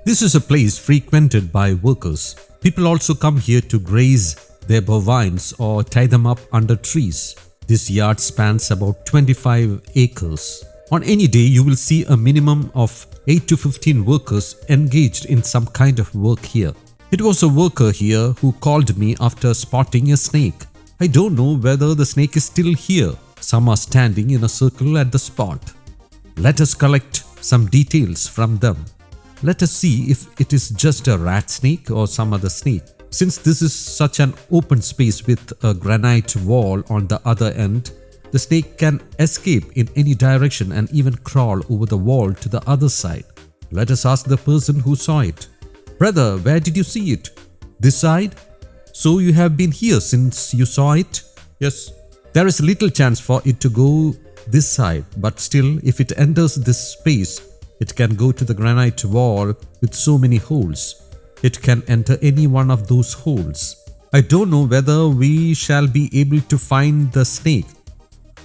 This is a place frequented by workers. People also come here to graze their bovines or tie them up under trees. This yard spans about 25 acres. On any day, you will see a minimum of 8 to 15 workers engaged in some kind of work here. It was a worker here who called me after spotting a snake. I don't know whether the snake is still here. Some are standing in a circle at the spot. Let us collect some details from them. Let us see if it is just a rat snake or some other snake. Since this is such an open space with a granite wall on the other end, the snake can escape in any direction and even crawl over the wall to the other side. Let us ask the person who saw it. Brother, where did you see it? This side? So you have been here since you saw it? Yes. There is little chance for it to go this side, but still, if it enters this space, it can go to the granite wall with so many holes. It can enter any one of those holes. I don't know whether we shall be able to find the snake.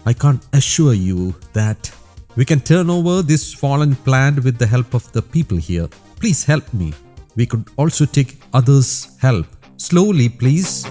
I can't assure you that. We can turn over this fallen plant with the help of the people here. Please help me. We could also take others' help. Slowly, please.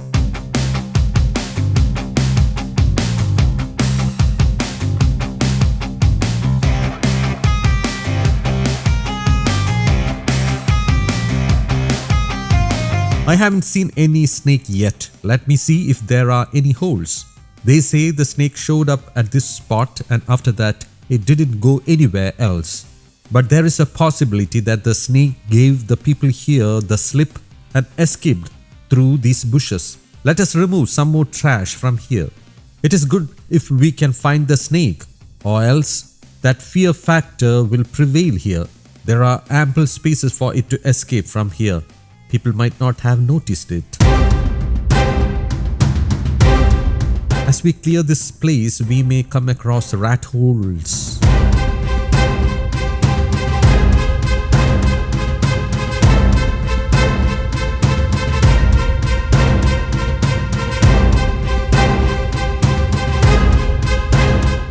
I haven't seen any snake yet. Let me see if there are any holes. They say the snake showed up at this spot and after that it didn't go anywhere else. But there is a possibility that the snake gave the people here the slip and escaped through these bushes. Let us remove some more trash from here. It is good if we can find the snake, or else that fear factor will prevail here. There are ample spaces for it to escape from here. People might not have noticed it. As we clear this place, we may come across rat holes.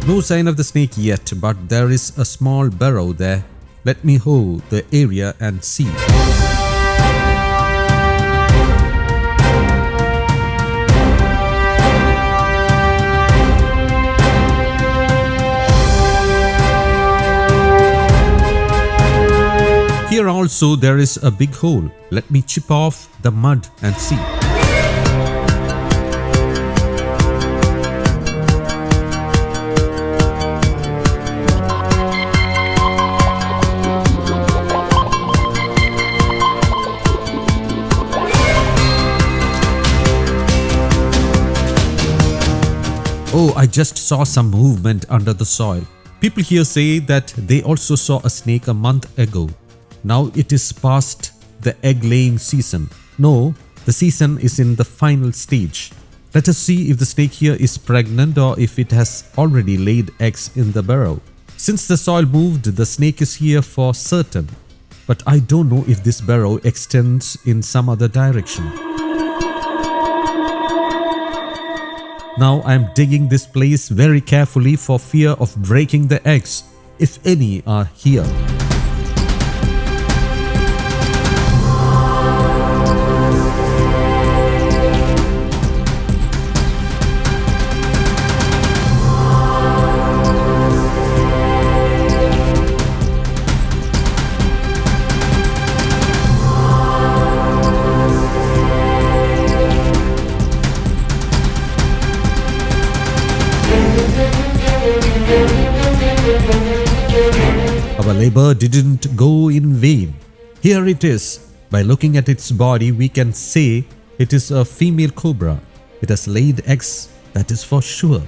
No sign of the snake yet, but there is a small burrow there. Let me hoe the area and see. Here also there is a big hole. Let me chip off the mud and see. Oh, I just saw some movement under the soil. People here say that they also saw a snake a month ago. Now it is past the egg-laying season. No, the season is in the final stage. Let us see if the snake here is pregnant or if it has already laid eggs in the burrow. Since the soil moved, the snake is here for certain. But I don't know if this burrow extends in some other direction. Now I am digging this place very carefully for fear of breaking the eggs, if any are here. Our labor didn't go in vain. Here it is. By looking at its body, we can say it is a female cobra. It has laid eggs, that is for sure.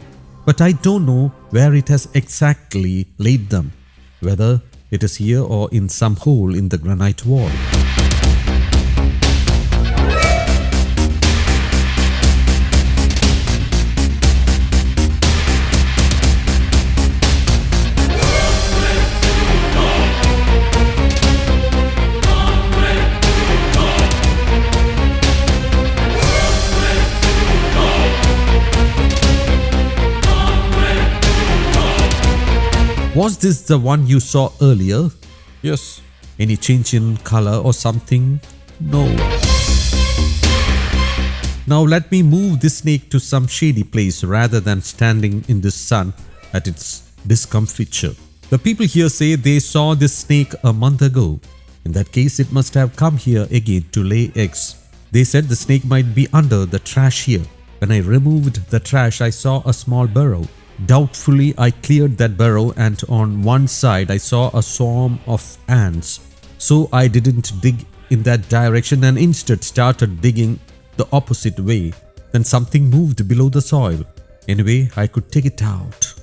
But I don't know where it has exactly laid them, whether it is here or in some hole in the granite wall. Was this the one you saw earlier? Yes. Any change in color or something? No. Now let me move this snake to some shady place rather than standing in the sun at its discomfiture. The people here say they saw this snake a month ago. In that case, it must have come here again to lay eggs. They said the snake might be under the trash here. When I removed the trash, I saw a small burrow. Doubtfully, I cleared that burrow and on one side I saw a swarm of ants. So I didn't dig in that direction and instead started digging the opposite way. Then something moved below the soil. Anyway, I could take it out.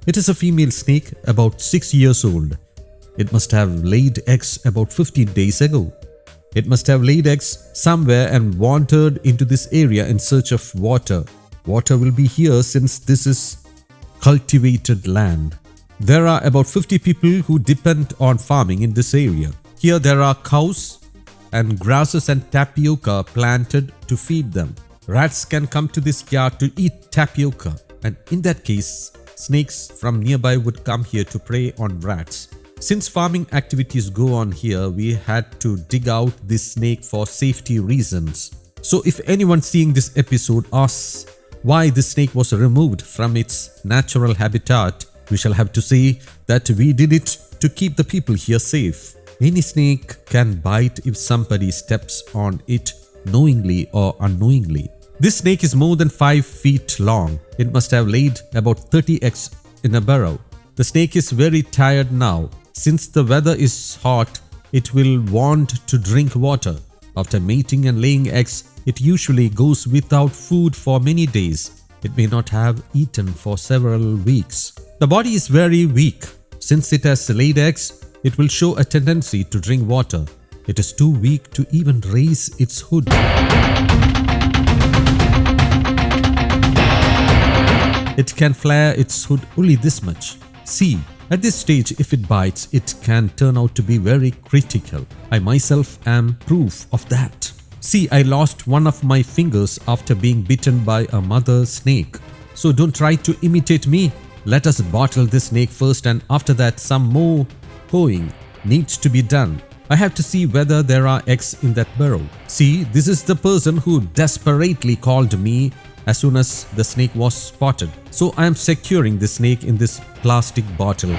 It is a female snake about 6 years old. It must have laid eggs about 15 days ago. It must have laid eggs somewhere and wandered into this area in search of water. Water will be here since this is cultivated land. There are about 50 people who depend on farming in this area. Here there are cows and grasses and tapioca planted to feed them. Rats can come to this yard to eat tapioca, and in that case, snakes from nearby would come here to prey on rats. Since farming activities go on here, we had to dig out this snake for safety reasons. So if anyone seeing this episode asks why this snake was removed from its natural habitat, we shall have to say that we did it to keep the people here safe. Any snake can bite if somebody steps on it knowingly or unknowingly. This snake is more than 5 feet long. It must have laid about 30 eggs in a burrow. The snake is very tired now. Since the weather is hot, it will want to drink water. After mating and laying eggs, it usually goes without food for many days. It may not have eaten for several weeks. The body is very weak. Since it has laid eggs, it will show a tendency to drink water. It is too weak to even raise its hood. It can flare its hood only this much. See, at this stage, if it bites, it can turn out to be very critical. I myself am proof of that. See, I lost one of my fingers after being bitten by a mother snake. So don't try to imitate me. Let us bottle this snake first, and after that some more hoeing needs to be done. I have to see whether there are eggs in that burrow. See, this is the person who desperately called me as soon as the snake was spotted. So I am securing the snake in this plastic bottle.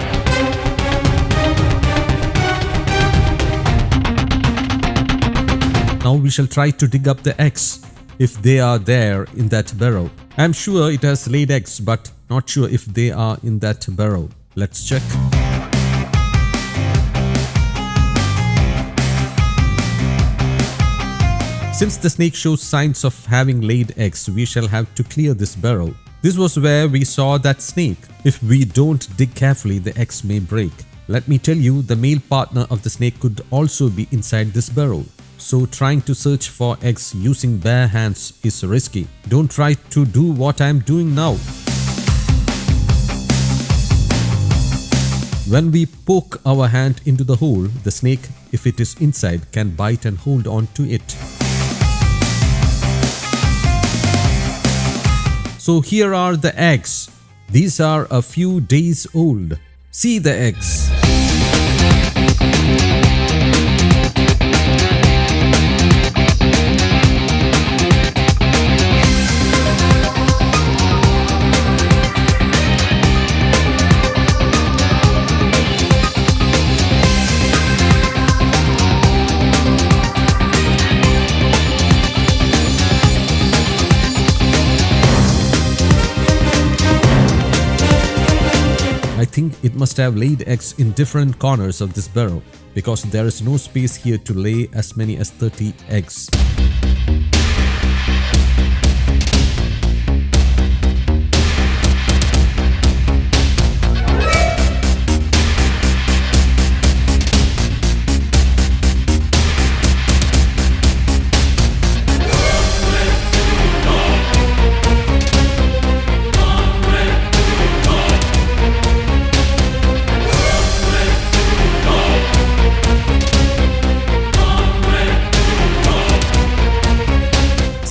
Now we shall try to dig up the eggs if they are there in that burrow. I am sure it has laid eggs, but not sure if they are in that burrow. Let's check. Since the snake shows signs of having laid eggs, we shall have to clear this burrow. This was where we saw that snake. If we don't dig carefully, the eggs may break. Let me tell you, the male partner of the snake could also be inside this burrow. So trying to search for eggs using bare hands is risky. Don't try to do what I am doing now. When we poke our hand into the hole, the snake, if it is inside, can bite and hold on to it. So here are the eggs. These are a few days old. See the eggs. I think it must have laid eggs in different corners of this burrow because there is no space here to lay as many as 30 eggs.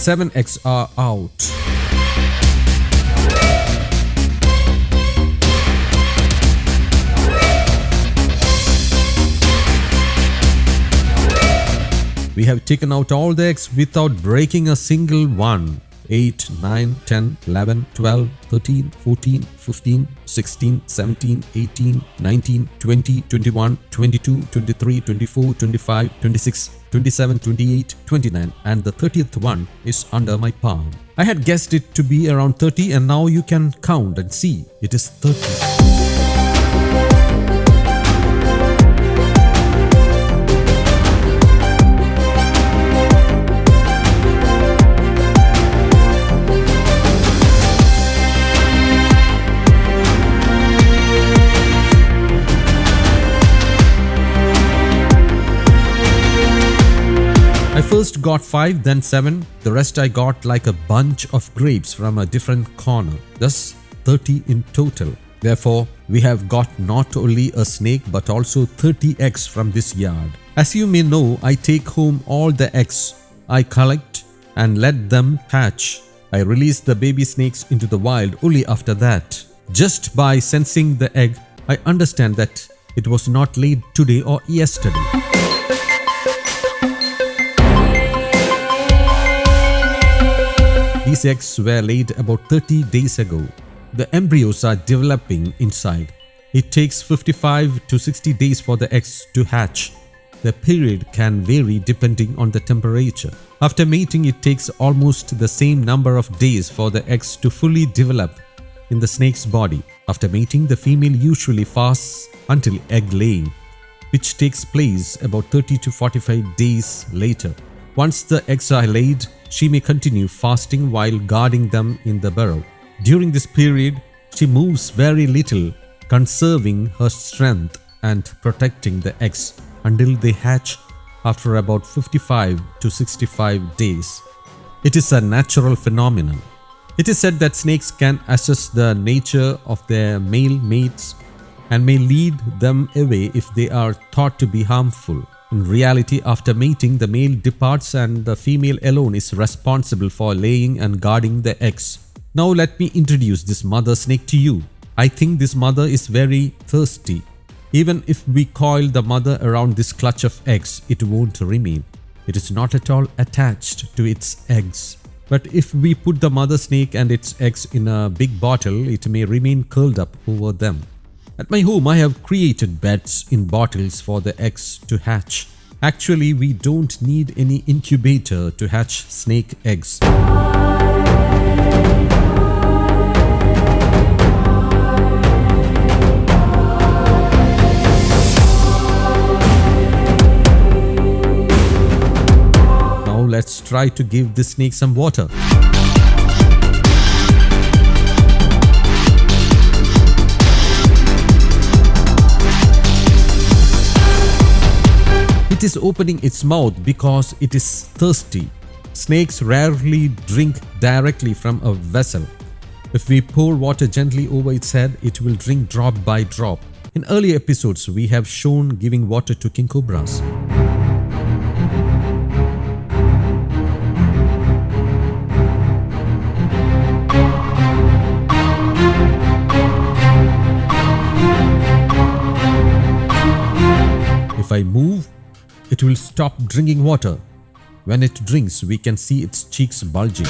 Seven eggs are out. We have taken out all the eggs without breaking a single one. 8, 9, 10, 11, 12, 13, 14, 15, 16, 17, 18, 19, 20, 21, 22, 23, 24, 25, 26, 27, 28, 29, and the 30th one is under my palm. I had guessed it to be around 30, and now you can count and see it is 30. I first got 5, then 7. The rest I got like a bunch of grapes from a different corner. Thus 30 in total. Therefore, we have got not only a snake but also 30 eggs from this yard. As you may know, I take home all the eggs I collect and let them hatch. I release the baby snakes into the wild only after that. Just by sensing the egg, I understand that it was not laid today or yesterday. These eggs were laid about 30 days ago. The embryos are developing inside. It takes 55 to 60 days for the eggs to hatch. The period can vary depending on the temperature. After mating, it takes almost the same number of days for the eggs to fully develop in the snake's body. After mating, the female usually fasts until egg laying, which takes place about 30 to 45 days later. Once the eggs are laid, she may continue fasting while guarding them in the burrow. During this period, she moves very little, conserving her strength and protecting the eggs until they hatch after about 55 to 65 days. It is a natural phenomenon. It is said that snakes can assess the nature of their male mates and may lead them away if they are thought to be harmful. In reality, after mating, the male departs and the female alone is responsible for laying and guarding the eggs. Now let me introduce this mother snake to you. I think this mother is very thirsty. Even if we coil the mother around this clutch of eggs, it won't remain. It is not at all attached to its eggs. But if we put the mother snake and its eggs in a big bottle, it may remain curled up over them. At my home, I have created beds in bottles for the eggs to hatch. Actually, we don't need any incubator to hatch snake eggs. Now let's try to give this snake some water. It is opening its mouth because it is thirsty. Snakes rarely drink directly from a vessel. If we pour water gently over its head, it will drink drop by drop. In earlier episodes, we have shown giving water to king cobras. If I move, it will stop drinking water. When it drinks, we can see its cheeks bulging.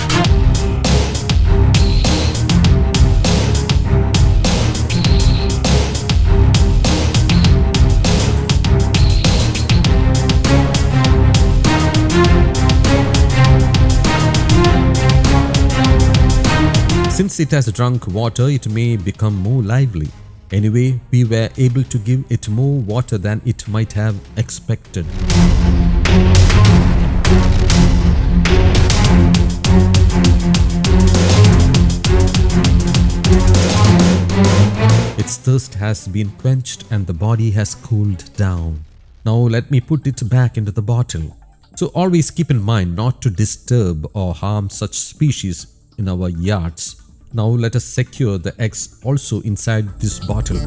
Since it has drunk water, it may become more lively. Anyway, we were able to give it more water than it might have expected. Its thirst has been quenched and the body has cooled down. Now let me put it back into the bottle. So always keep in mind not to disturb or harm such species in our yards. Now let us secure the eggs also inside this bottle.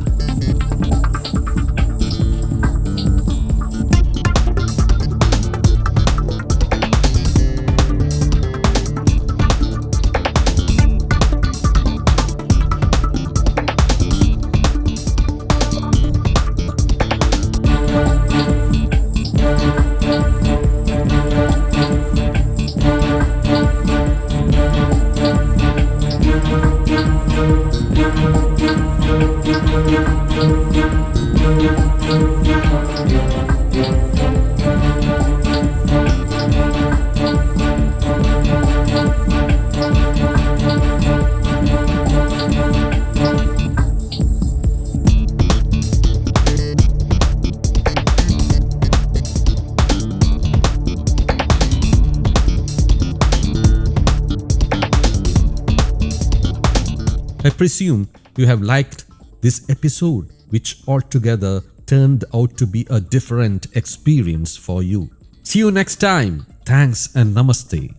I presume you have liked this episode, which altogether turned out to be a different experience for you. See you next time. Thanks and namaste.